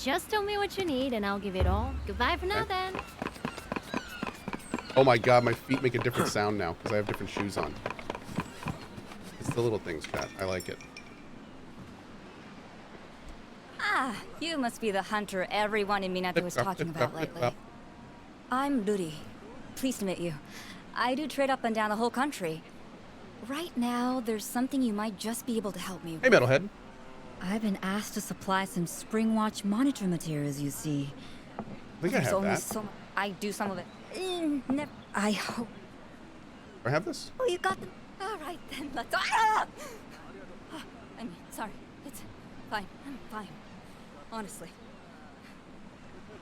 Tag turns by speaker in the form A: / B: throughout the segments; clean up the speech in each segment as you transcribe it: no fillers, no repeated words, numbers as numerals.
A: Just tell me what you need and I'll give it all. Goodbye for now then.
B: Oh my god, my feet make a different sound now because I have different shoes on. It's the little things, chat. I like it.
C: Ah, you must be the hunter everyone in Minato was talking about lately. I'm Ruri. Pleased to meet you. I do trade up and down the whole country. Right now, there's something you might just be able to help me with.
B: Hey, Metalhead.
C: I've been asked to supply some spring watch monitor materials, you see.
B: I think I have that.
C: I do some of it. I hope.
B: Do I have this?
C: Oh, you got them. All right, then let's. Ah! I'm sorry. It's fine. I'm fine. Honestly.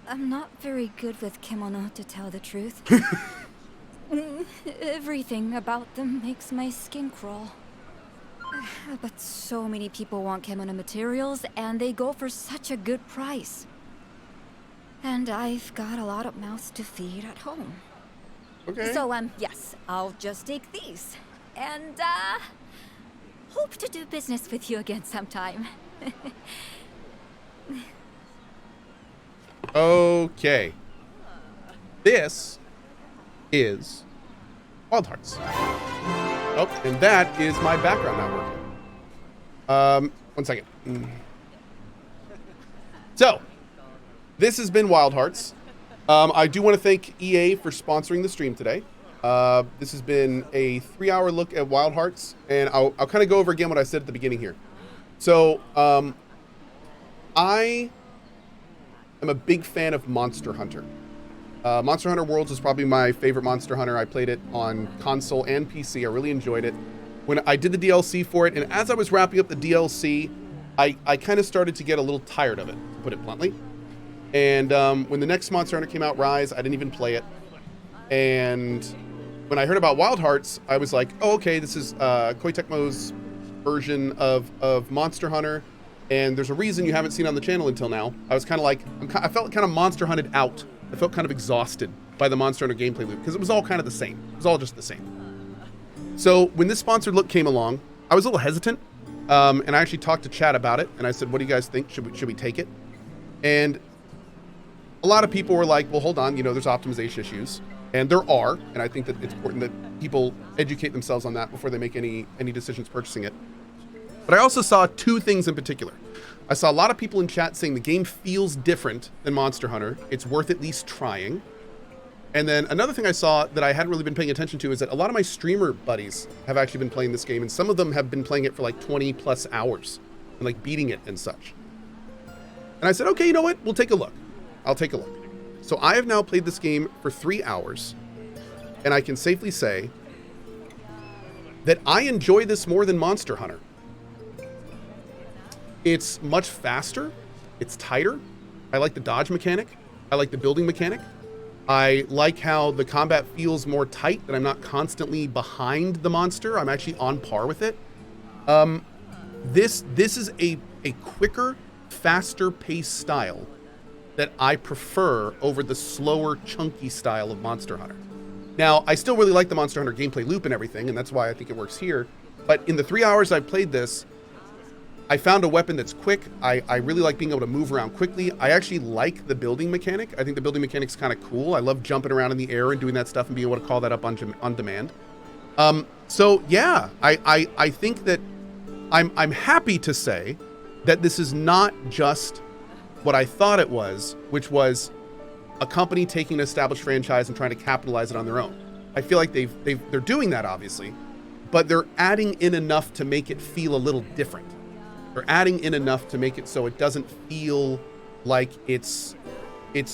C: I'm not very good with kimono, to tell the truth. Everything about them makes my skin crawl. But so many people want kimono materials, and they go for such a good price. And I've got a lot of mouths to feed at home.
B: Okay.
C: So, yes, I'll just take these. And, hope to do business with you again sometime.
B: Okay. This is Wild Hearts. Oh, and that is my background not working. 1 second. So, this has been Wild Hearts. I do want to thank EA for sponsoring the stream today. This has been a 3-hour look at Wild Hearts, and I'll kind of go over again what I said at the beginning here. So, I am a big fan of Monster Hunter. Monster Hunter Worlds is probably my favorite Monster Hunter. I played it on console and PC. I really enjoyed it. When I did the DLC for it, and as I was wrapping up the DLC, I kind of started to get a little tired of it, to put it bluntly. And when the next Monster Hunter came out, Rise, I didn't even play it. And when I heard about Wild Hearts, I was like, oh, okay, this is Koei Tecmo's version of Monster Hunter. And there's a reason you haven't seen it on the channel until now. I was kind of like, I felt kind of Monster Hunted out. I felt kind of exhausted by the Monster Hunter gameplay loop because it was all kind of the same. It was all just the same. So when this sponsored look came along, I was a little hesitant. And I actually talked to Chad about it. And I said, what do you guys think? Should we take it? And a lot of people were like, well, hold on, there's optimization issues. And there are, and I think that it's important that people educate themselves on that before they make any decisions purchasing it. But I also saw two things in particular. I saw a lot of people in chat saying the game feels different than Monster Hunter. It's worth at least trying. And then another thing I saw that I hadn't really been paying attention to is that a lot of my streamer buddies have actually been playing this game, and some of them have been playing it for like 20 plus hours and like beating it and such. And I said, okay, you know what? We'll take a look. I'll take a look. So I have now played this game for 3 hours, and I can safely say that I enjoy this more than Monster Hunter. It's much faster. It's tighter. I like the dodge mechanic. I like the building mechanic. I like how the combat feels more tight, that I'm not constantly behind the monster. I'm actually on par with it. This is a quicker, faster paced style that I prefer over the slower, chunky style of Monster Hunter. Now, I still really like the Monster Hunter gameplay loop and everything, and that's why I think it works here. But in the 3 hours I've played this, I found a weapon that's quick. I really like being able to move around quickly. I actually like the building mechanic. I think the building mechanic's kind of cool. I love jumping around in the air and doing that stuff and being able to call that up on demand. So yeah, I think that I'm happy to say that this is not just what I thought it was, which was a company taking an established franchise and trying to capitalize it on their own. I feel like they're doing that, obviously, but they're adding in enough to make it feel a little different. They're adding in enough to make it so it doesn't feel like it's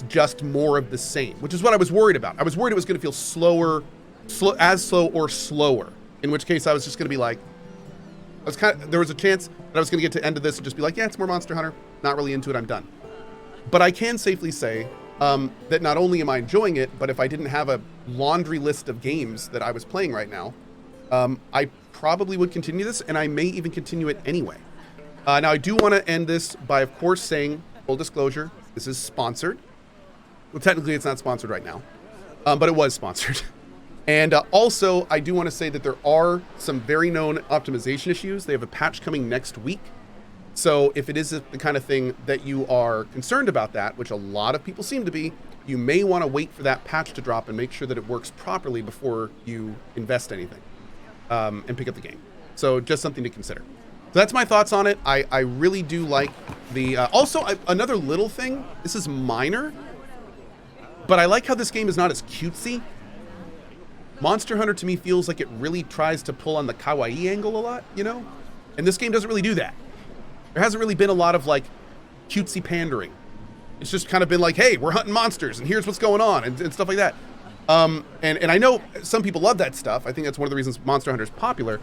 B: just more of the same, which is what I was worried about. I was worried it was going to feel slow or slower, in which case I was just going to be like, there was a chance that I was going to get to the end of this and just be like, yeah, it's more Monster Hunter. Not really into it. I'm done. But I can safely say that not only am I enjoying it, but if I didn't have a laundry list of games that I was playing right now, I probably would continue this, and I may even continue it anyway. Now, I do want to end this by, of course, saying, full disclosure, this is sponsored. Well, technically, it's not sponsored right now, but it was sponsored. And also, I do want to say that there are some very known optimization issues. They have a patch coming next week So if it is the kind of thing that you are concerned about that, which a lot of people seem to be, you may want to wait for that patch to drop and make sure that it works properly before you invest anything and pick up the game. So just something to consider. So that's my thoughts on it. I really do like the... another little thing. This is minor, but I like how this game is not as cutesy. Monster Hunter to me feels like it really tries to pull on the kawaii angle a lot, you know? And this game doesn't really do that. There hasn't really been a lot of like cutesy pandering. It's just kind of been like, hey, we're hunting monsters and here's what's going on and stuff like that. And I know some people love that stuff. I think that's one of the reasons Monster Hunter is popular,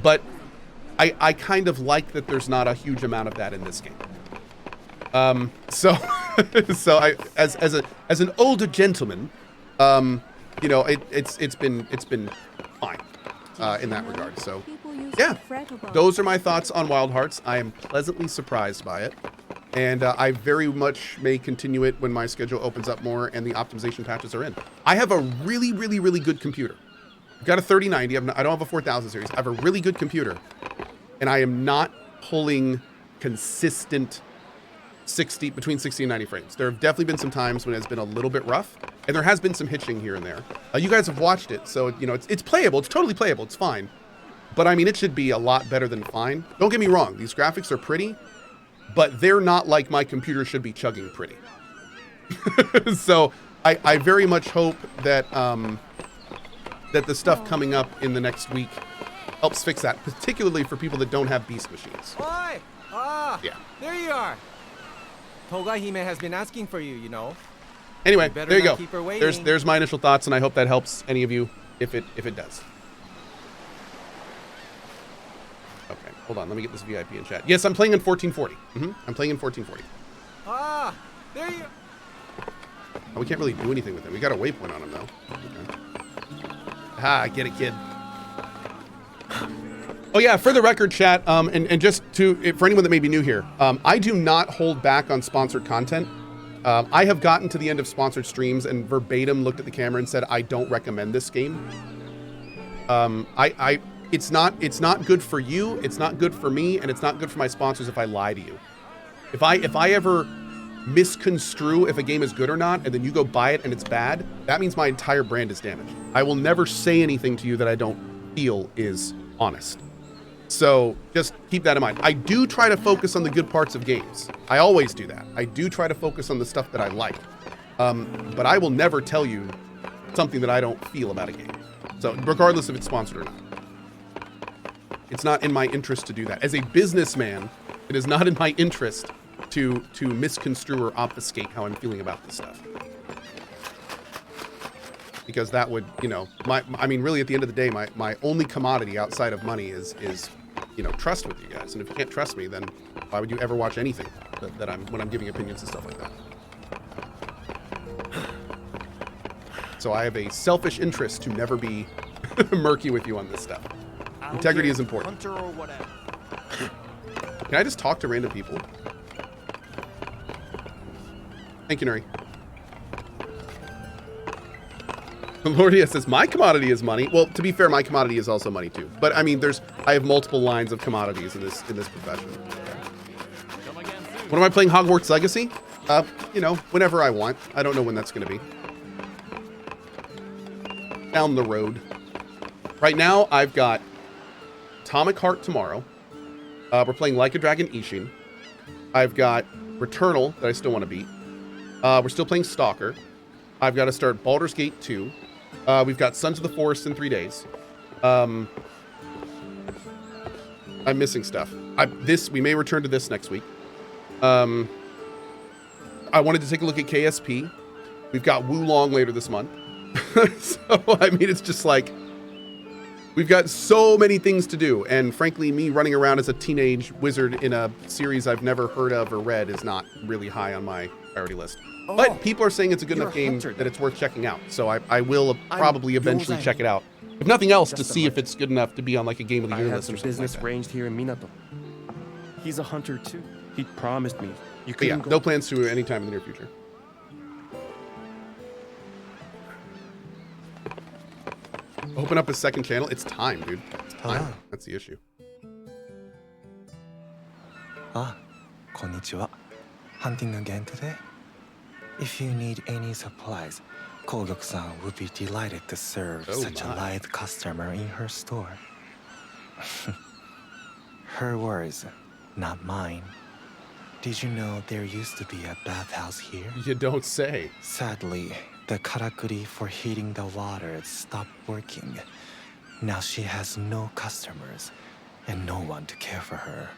B: but I kind of like that there's not a huge amount of that in this game. So I, as an older gentleman, you know, it's been fine in that regard. So yeah, those are my thoughts on Wild Hearts. I am pleasantly surprised by it, and I very much may continue it when my schedule opens up more and the optimization patches are in. I have a really good computer. I've got a 3090. I don't have a 4000 series. I have a really good computer, and I am not pulling consistent between 60 and 90 frames. There have definitely been some times when it's been a little bit rough, and there has been some hitching here and there. You guys have watched it, so you know it's playable. It's totally playable. It's fine, but I mean it should be a lot better than fine. Don't get me wrong; these graphics are pretty, but they're not like my computer should be chugging pretty. So I very much hope that that the stuff coming up in the next week helps fix that, particularly for people that don't have beast machines.
D: Oi!
B: Yeah.
D: There you are. Toga-hime has been asking for you, you know.
B: Anyway,
D: better
B: there you
D: not
B: go.
D: keep her waiting.
B: There's my initial thoughts, and I hope that helps any of you if it does. Okay, hold on. Let me get this VIP in chat. Yes, I'm playing in 1440. I'm playing in 1440.
D: There you.
B: Oh, we can't really do anything with it. We got a waypoint on him though. Okay. Get it, kid. Oh yeah, for the record, chat, and just for anyone that may be new here, I do not hold back on sponsored content. I have gotten to the end of sponsored streams and verbatim looked at the camera and said, I don't recommend this game. It's not good for you, it's not good for me, and it's not good for my sponsors if I lie to you. If I ever misconstrue if a game is good or not, and then you go buy it and it's bad, that means my entire brand is damaged. I will never say anything to you that I don't feel is honest. So just keep that in mind. I do try to focus on the good parts of games. I always do that. I do try to focus on the stuff that I like. But I will never tell you something that I don't feel about a game. So regardless if it's sponsored or not. It's not in my interest to do that. As a businessman, it is not in my interest to misconstrue or obfuscate how I'm feeling about this stuff. Because that would, you know, I mean, really at the end of the day, my only commodity outside of money is, you know, trust with you guys. And if you can't trust me, then why would you ever watch anything when I'm giving opinions and stuff like that? So I have a selfish interest to never be murky with you on this stuff. Integrity is important.
E: Hunter or whatever.
B: Can I just talk to random people? Thank you, Nuri. Lordia says, my commodity is money. Well, to be fair, my commodity is also money too. But I mean, I have multiple lines of commodities in this profession. When am I playing Hogwarts Legacy? You know, whenever I want. I don't know when that's going to be. Down the road. Right now, I've got Atomic Heart tomorrow. We're playing Like a Dragon Ishin. I've got Returnal that I still want to beat. We're still playing Stalker. I've got to start Baldur's Gate 2. We've got Sons of the Forest in 3 days. I'm missing stuff. We may return to this next week. I wanted to take a look at KSP. We've got Wulong later this month. So, I mean, it's just like, we've got so many things to do. And frankly, me running around as a teenage wizard in a series I've never heard of or read is not really high on my priority list. But people are saying it's a good enough game that it's worth checking out. So I will probably eventually check it out. If nothing else, to see if it's good enough to be on like a Game of the Year list or something
F: business
B: like that.
F: ranged here in Minato. He's a hunter too. He promised me. You
B: But yeah,
F: couldn't
B: no plans to anytime in the near future. Open up a second channel. It's time, dude. It's time. That's the issue.
F: Ah,
E: Konnichiwa. Hunting again today? If you need any supplies, Kohh-san would be delighted to serve such a light customer in her store. Her words, not mine. Did you know there used to be a bathhouse here?
B: You don't say.
E: Sadly, the karakuri for heating the water stopped working. Now she has no customers and no one to care for her.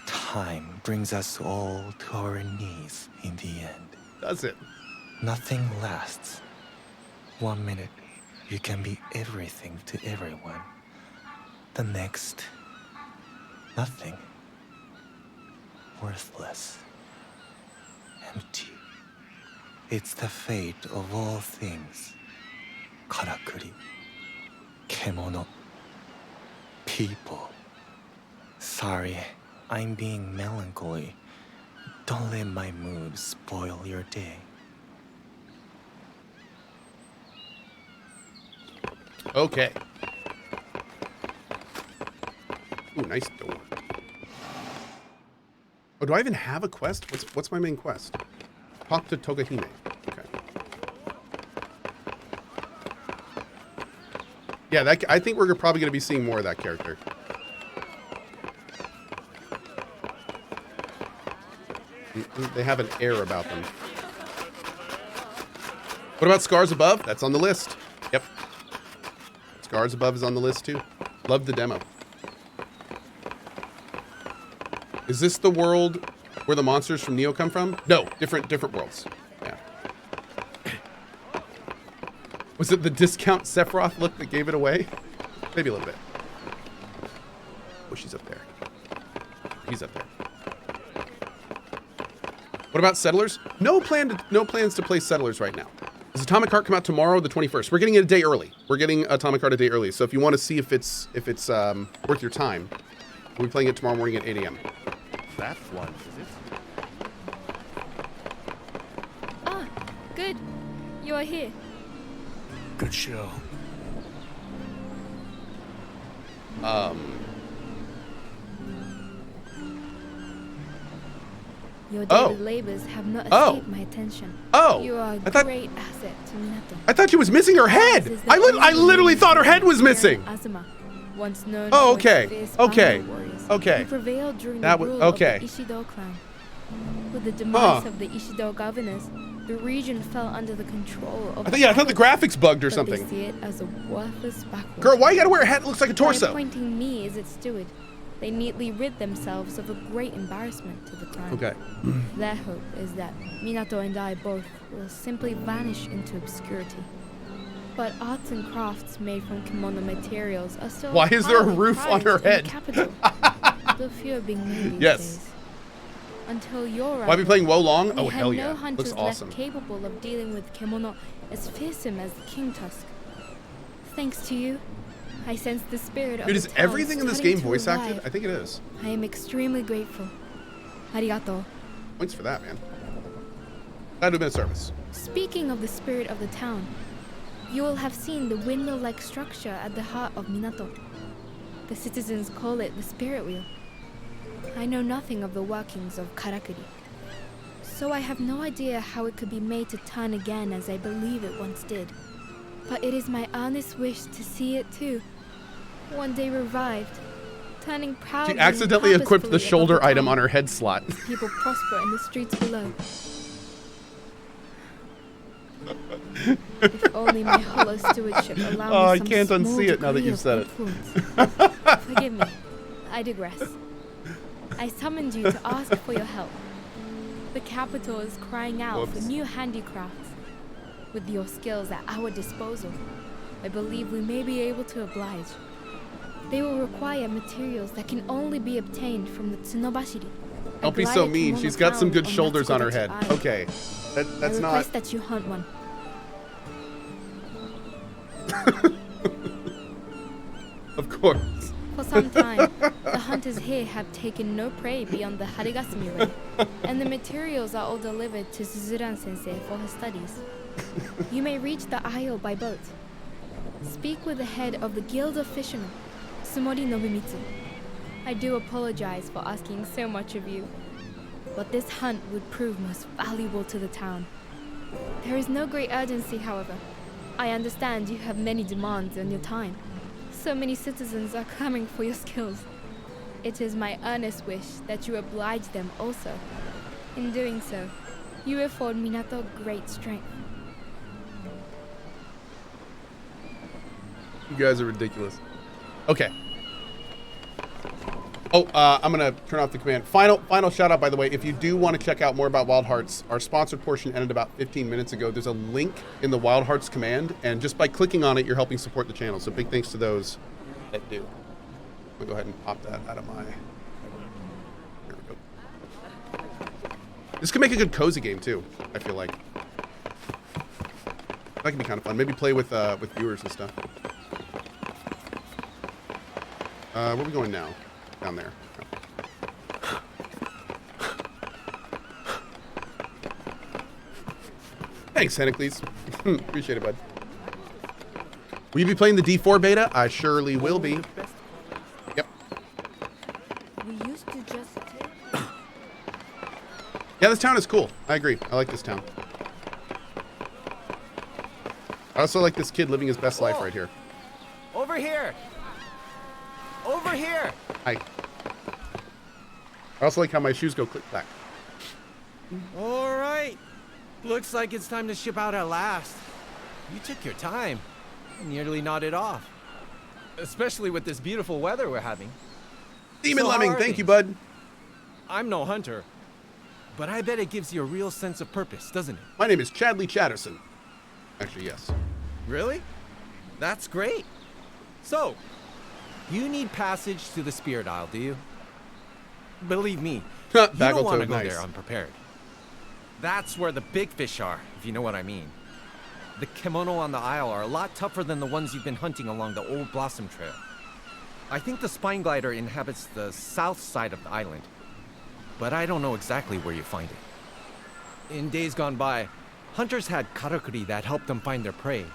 E: Time brings us all to our knees in the end.
B: Does it?
E: Nothing lasts. 1 minute, you can be everything to everyone. The next, nothing. Worthless. Empty. It's the fate of all things. Karakuri. Kemono. People. Sorry, I'm being melancholy. Don't let my mood spoil your day.
B: Okay. Ooh, nice door. Oh, do I even have a quest? What's my main quest? Talk to Togahime. Okay. Yeah, I think we're probably going to be seeing more of that character. They have an air about them. What about Scars Above? That's on the list. Yep. Scars Above is on the list too. Love the demo. Is this the world where the monsters from Neo come from? No, different worlds. Yeah. Was it the discount Sephiroth look that gave it away? Maybe a little bit. Oh, she's up there. He's up there. What about Settlers? No plans to play Settlers right now. Does Atomic Heart come out tomorrow, the 21st? We're getting it a day early. We're getting Atomic Heart a day early. So if you want to see if it's worth your time, we'll be playing it tomorrow morning at 8 a.m.
F: That's one, is it?
A: Ah, good. You are here.
G: Good show.
A: Your daily labors have not escaped my attention.
B: Oh,
A: You are a
B: I thought-
A: great asset to Minato.
B: I thought she was missing her head.
A: This is the
B: I literally
A: only
B: thought her head was
A: warrior
B: missing.
A: Azuma, once known
B: Oh,
A: for his
B: okay.
A: fierce
B: Okay.
A: battle warriors,
B: Okay.
A: who prevailed during
B: That
A: the
B: was-
A: rule
B: okay.
A: of the Ishido clan. With the demise of the Ishido governors, the region fell under the control of
B: I thought the graphics bugged or
A: but
B: something.
A: They see it as a worthless backward.
B: Girl, why you gotta wear a hat that looks like a
A: By
B: torso?
A: appointing me as its steward, they neatly rid themselves of a great embarrassment to the clan.
B: Okay.
A: Their hope is that Minato and I both will simply vanish into obscurity. But arts and crafts made from kimono materials are still
B: Why is there a
A: highly
B: roof on
A: prized
B: her
A: in the
B: head?
A: capital, though few are being made these
B: Yes.
A: days. Until your
B: Why be playing Wolong?
A: we
B: Oh,
A: had
B: hell
A: no
B: yeah.
A: hunters
B: Looks awesome.
A: left capable of dealing with kimono as fearsome as the king tusk. Thanks to you, I sense the spirit of
B: Dude,
A: the
B: is
A: town
B: everything in this
A: starting
B: game
A: to
B: voice acted?
A: revive.
B: I think it is.
A: I am extremely grateful. Arigato.
B: Points for that, man. Glad to have been of service.
A: Speaking of the spirit of the town, you will have seen the windmill-like structure at the heart of Minato. The citizens call it the spirit wheel. I know nothing of the workings of Karakuri, so I have no idea how it could be made to turn again as I believe it once did. But it is my earnest wish to see it too, one day revived, turning proudly.
B: She accidentally
A: and
B: equipped the
A: purposefully
B: shoulder
A: above the
B: item
A: town.
B: on her head slot.
A: People prosper in the streets below. If only my hollow stewardship allowed
B: Oh,
A: me
B: I
A: some
B: can't
A: small
B: unsee it now that
A: degree
B: you've
A: of
B: said it.
A: influence. Forgive me. I digress. I summoned you to ask for your help. The capital is crying out for
B: Whoops.
A: new handicrafts. With your skills at our disposal, I believe we may be able to oblige. They will require materials that can only be obtained from the Tsunobashiri. a
B: Don't be so
A: glider
B: mean.
A: kimono
B: She's got some
A: found
B: good
A: on
B: shoulders on her head.
A: Matsukodachi Island.
B: Okay. That's
A: I
B: not.
A: request that you hunt one.
B: Of course.
A: For some time, the hunters here have taken no prey beyond the Harigasumi ring, and the materials are all delivered to Suzuran-sensei for her studies. You may reach the isle by boat. Speak with the head of the Guild of Fishermen, Sumori Nobumitsu. I do apologize for asking so much of you, but this hunt would prove most valuable to the town. There is no great urgency, however. I understand you have many demands on your time. So many citizens are clamoring for your skills. It is my earnest wish that you oblige them also. In doing so, you afford Minato great strength.
B: You guys are ridiculous. Okay. Oh, I'm gonna turn off the command. Final shout out, by the way. If you do want to check out more about Wild Hearts, our sponsored portion ended about 15 minutes ago. There's a link in the Wild Hearts command, and just by clicking on it, you're helping support the channel. So big thanks to those that do. I'm gonna go ahead and pop that out of my. Here we go. This could make a good cozy game too. I feel like that could be kind of fun. Maybe play with viewers and stuff. Where are we going now? Down there. Oh. Thanks, Hennicles. Appreciate it, bud. Will you be playing the D4 beta? I surely will be. Yep.
C: We used to just take...
B: Yeah, this town is cool. I agree. I like this town. I also like this kid living his best life right here.
D: Over here! Over here!
B: Hi. I also like how my shoes go click back.
D: All right. Looks like it's time to ship out at last. You took your time. Nearly nodded off. Especially with this beautiful weather we're having.
B: Demon
D: So how
B: Lemming,
D: are
B: thank you,
D: things?
B: bud.
D: I'm no hunter, but I bet it gives you a real sense of purpose, doesn't it?
B: My name is Chadley Chatterson. Actually, yes.
D: Really? That's great. So, you need passage to the Spirit Isle, do you? Believe me, you don't want to go there unprepared. That's where the big fish are, if you know what I mean. The kimono on the Isle are a lot tougher than the ones you've been hunting along the old Blossom Trail. I think the spineglider inhabits the south side of the island, but I don't know exactly where you find it. In days gone by, hunters had karakuri that helped them find their prey.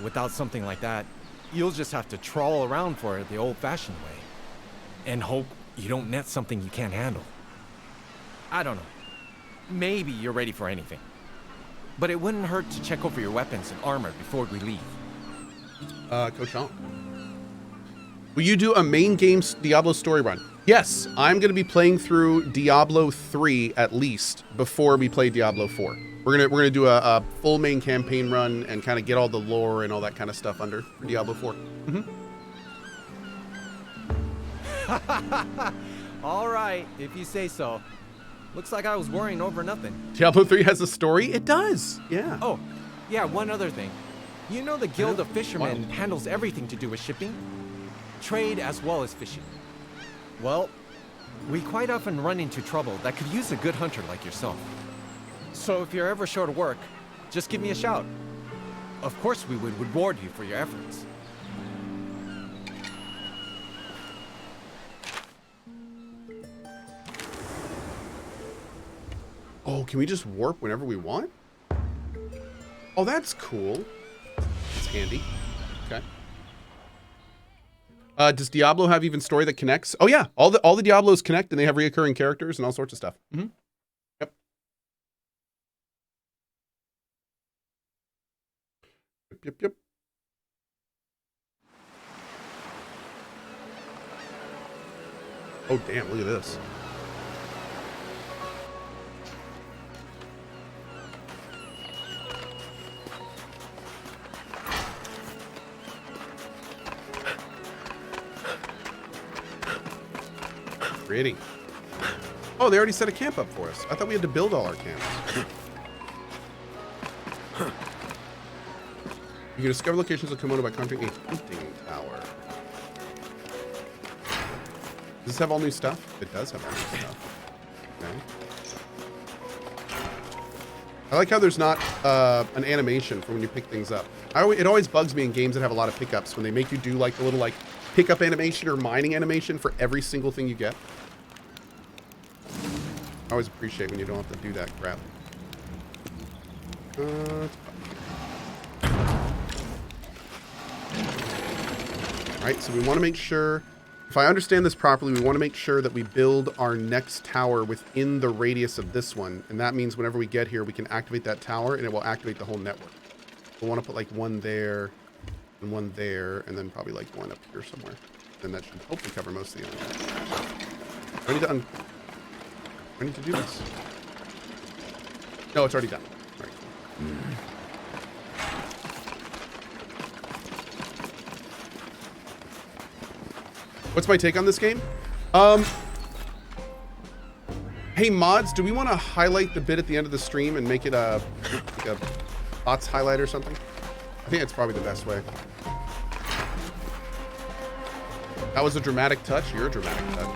D: Without something like that, you'll just have to trawl around for it the old-fashioned way, and hope you don't net something you can't handle. I don't know. Maybe you're ready for anything. But it wouldn't hurt to check over your weapons and armor before we leave.
B: Cohh. Will you do a main game Diablo story run? Yes, I'm going to be playing through Diablo 3 at least before we play Diablo 4. We're gonna do a full main campaign run and kind of get all the lore and all that kind of stuff under for Diablo 4.
D: All right, if you say so. Looks like I was worrying over nothing.
B: Diablo 3 has a story? It does, yeah.
D: Oh, yeah, one other thing. You know the Guild of Fishermen handles everything to do with shipping? Trade as well as fishing. Well, we quite often run into trouble that could use a good hunter like yourself. So if you're ever short of work, just give me a shout. Of course we would reward you for your efforts.
B: Oh, can we just warp whenever we want? Oh, that's cool. It's handy. Okay. Does Diablo have even story that connects? Oh yeah, all the Diablos connect and they have reoccurring characters and all sorts of stuff. Yep. Yep. Oh damn, look at this. Pretty. Oh, they already set a camp up for us. I thought we had to build all our camps. You can discover locations of Komodo by conquering a hunting tower. Does this have all new stuff? It does have all new stuff. Okay. I like how there's not an animation for when you pick things up. It always bugs me in games that have a lot of pickups when they make you do like the little like pickup animation or mining animation for every single thing you get. I always appreciate when you don't have to do that crap. Alright, so we want to make sure If I understand this properly, we want to make sure that we build our next tower within the radius of this one. And that means whenever we get here, we can activate that tower and it will activate the whole network. We'll want to put like one there and one there, and then probably like one up here somewhere. Then that should hopefully cover most of the area. I need to do this. No, it's already done. All right, cool. What's my take on this game? Hey mods, do we want to highlight the bit at the end of the stream and make it like a bots highlight or something? I think that's probably the best way. That was a dramatic touch. You're a dramatic touch.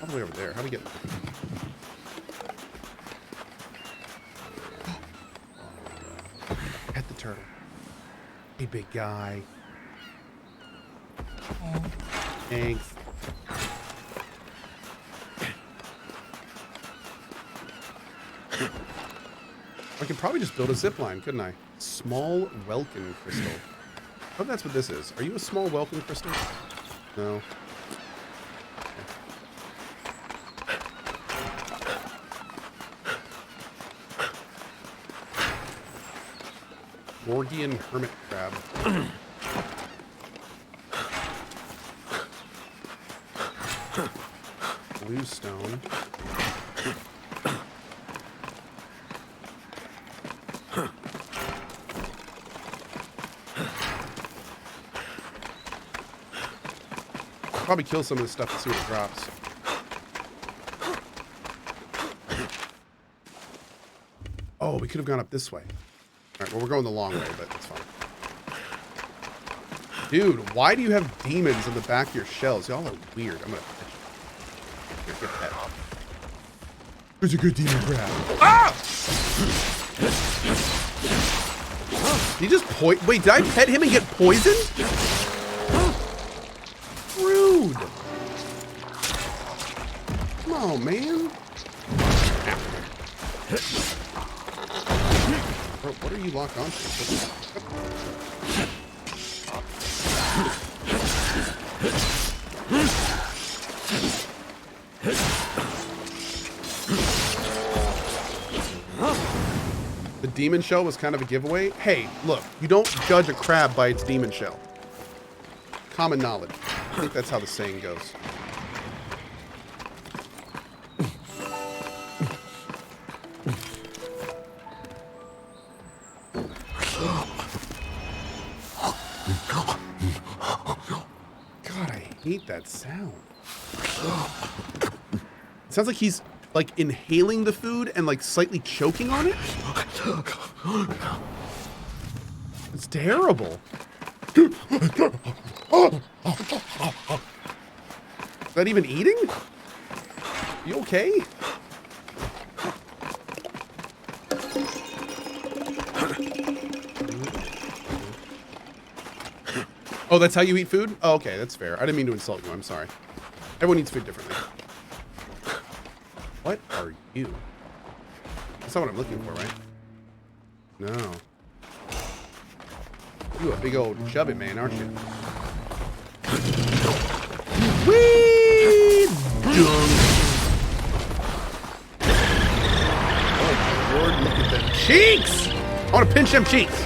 B: All the way over there. How do we get... Pet the turtle. Hey, big guy. Thanks. I could probably just build a zip line, couldn't I? Small Welkin crystal. Oh, that's what this is. Are you a small Welkin crystal? No. Gorgian hermit crab. Bluestone. Probably kill some of this stuff to see what it drops. Oh, we could have gone up this way. All right, well, we're going the long way, but it's fine. Dude, why do you have demons in the back of your shells? Y'all are weird. I'm gonna pet you. Here, get pet. Who's a good demon crab? Ah! He just wait, did I pet him and get poisoned? Rude. Come on, man. Bro, what are you locked onto? The demon shell was kind of a giveaway. Hey, look, you don't judge a crab by its demon shell. Common knowledge. I think that's how the saying goes. God, I hate that sound. It sounds like he's like inhaling the food and like slightly choking on it. It's terrible. Is that even eating? You okay? Oh, that's how you eat food? Oh, okay, that's fair. I didn't mean to insult you. I'm sorry. Everyone eats food differently. What are you? That's not what I'm looking for, right? No. You a big old chubby man, aren't you? Whee! Dunk. Oh my lord, look at them cheeks! I want to pinch them cheeks.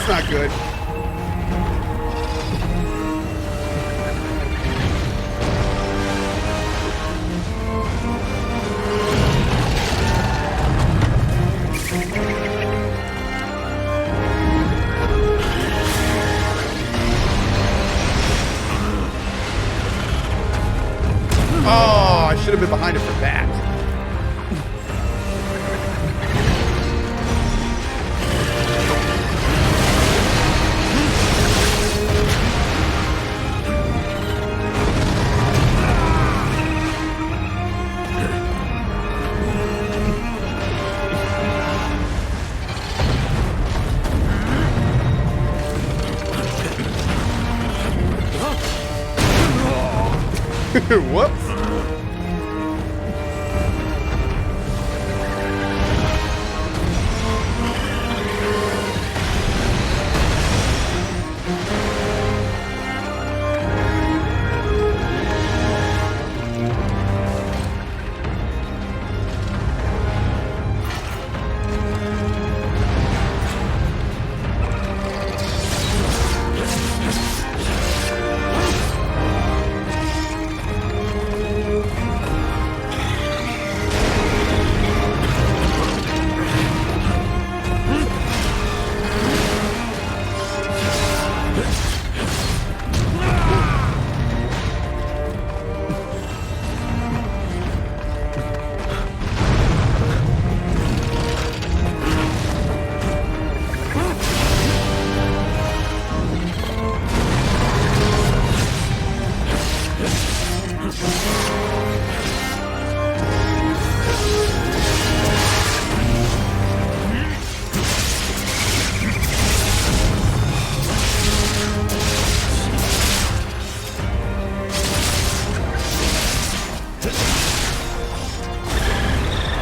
B: that's not good. Oh, I should have been behind it for that. Whoops.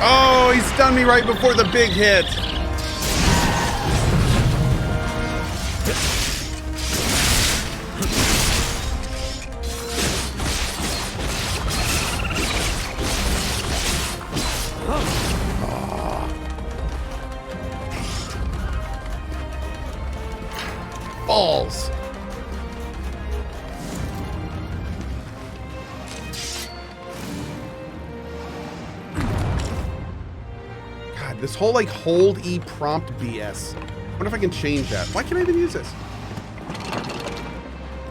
B: Oh, he stunned me right before the big hit. Balls. God, this whole like hold E prompt BS. I wonder if I can change that. Why can't I even use this?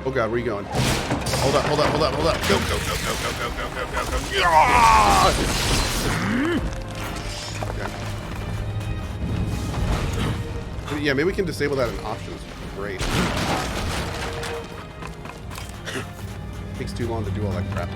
B: Oh God, where are you going? Hold up, hold up, hold up, hold up. Go, go, go, go, go, go, go, go, go, go. Yeah! Okay. Yeah, maybe we can disable that in options. Great. Takes too long to do all that crap.